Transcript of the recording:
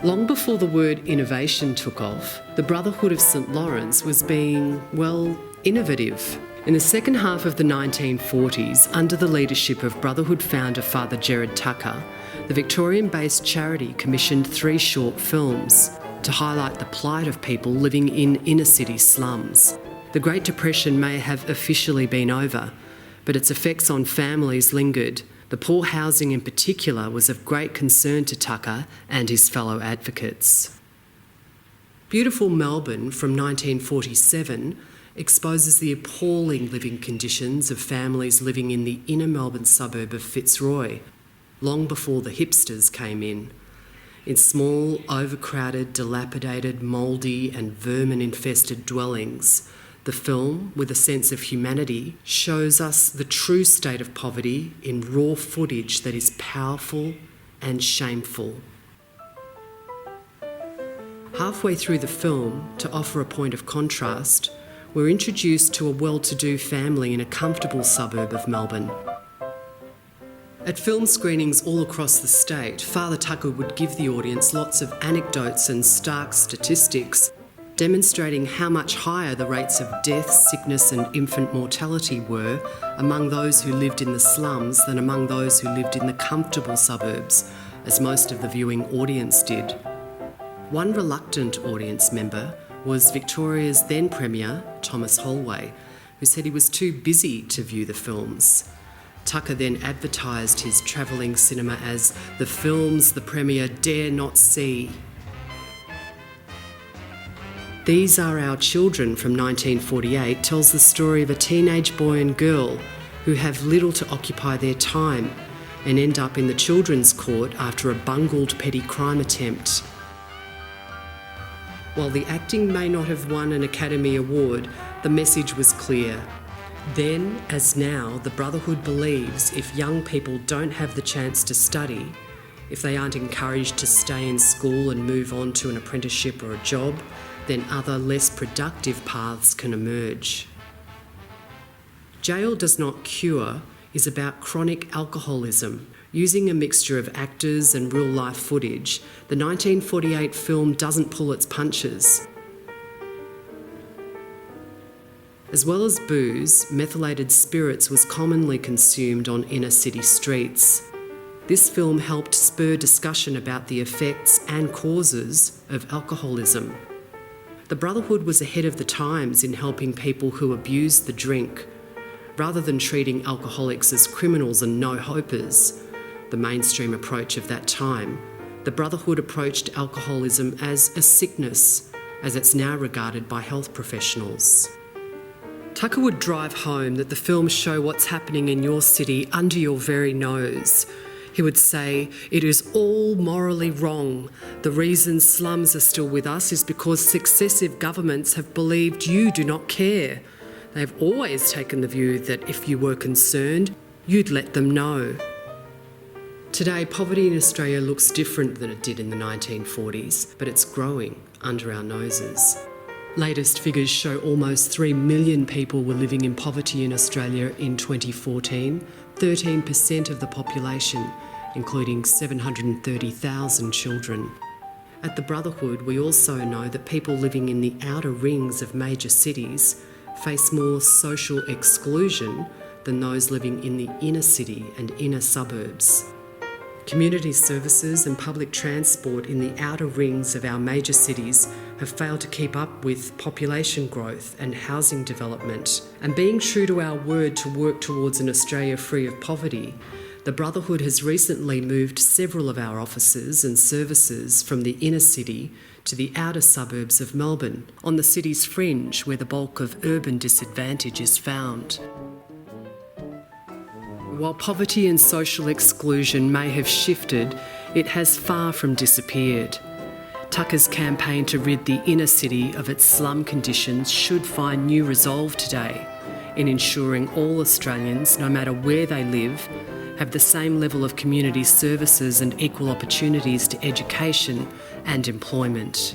Long before the word innovation took off, the Brotherhood of St Lawrence was being, well, innovative. In the second half of the 1940s, under the leadership of Brotherhood founder Father Gerard Tucker, the Victorian-based charity commissioned 3 short films to highlight the plight of people living in inner-city slums. The Great Depression may have officially been over, but its effects on families lingered. The poor housing in particular was of great concern to Tucker and his fellow advocates. Beautiful Melbourne from 1947 exposes the appalling living conditions of families living in the inner Melbourne suburb of Fitzroy, long before the hipsters came in. In small, overcrowded, dilapidated, mouldy and vermin-infested dwellings, the film, with a sense of humanity, shows us the true state of poverty in raw footage that is powerful and shameful. Halfway through the film, to offer a point of contrast, we're introduced to a well-to-do family in a comfortable suburb of Melbourne. At film screenings all across the state, Father Tucker would give the audience lots of anecdotes and stark statistics demonstrating how much higher the rates of death, sickness and infant mortality were among those who lived in the slums than among those who lived in the comfortable suburbs, as most of the viewing audience did. One reluctant audience member was Victoria's then Premier, Thomas Holway, who said he was too busy to view the films. Tucker then advertised his travelling cinema as the films the Premier dare not see. These Are Our Children from 1948 tells the story of a teenage boy and girl who have little to occupy their time and end up in the children's court after a bungled petty crime attempt. While the acting may not have won an Academy Award, the message was clear. Then, as now, the Brotherhood believes if young people don't have the chance to study, if they aren't encouraged to stay in school and move on to an apprenticeship or a job, then other less productive paths can emerge. Jail Does Not Cure is about chronic alcoholism. Using a mixture of actors and real-life footage, the 1948 film doesn't pull its punches. As well as booze, methylated spirits was commonly consumed on inner-city streets. This film helped spur discussion about the effects and causes of alcoholism. The Brotherhood was ahead of the times in helping people who abused the drink. Rather than treating alcoholics as criminals and no-hopers, the mainstream approach of that time, the Brotherhood approached alcoholism as a sickness, as it's now regarded by health professionals. Tucker would drive home that the films show what's happening in your city under your very nose. He would say, "It is all morally wrong. The reason slums are still with us is because successive governments have believed you do not care. They've always taken the view that if you were concerned, you'd let them know." Today, poverty in Australia looks different than it did in the 1940s, but it's growing under our noses. Latest figures show almost 3 million people were living in poverty in Australia in 2014, 13% of the population, including 730,000 children. At the Brotherhood, we also know that people living in the outer rings of major cities face more social exclusion than those living in the inner city and inner suburbs. Community services and public transport in the outer rings of our major cities have failed to keep up with population growth and housing development. And being true to our word to work towards an Australia free of poverty, the Brotherhood has recently moved several of our offices and services from the inner city to the outer suburbs of Melbourne, on the city's fringe where the bulk of urban disadvantage is found. While poverty and social exclusion may have shifted, it has far from disappeared. Tucker's campaign to rid the inner city of its slum conditions should find new resolve today in ensuring all Australians, no matter where they live, have the same level of community services and equal opportunities to education and employment.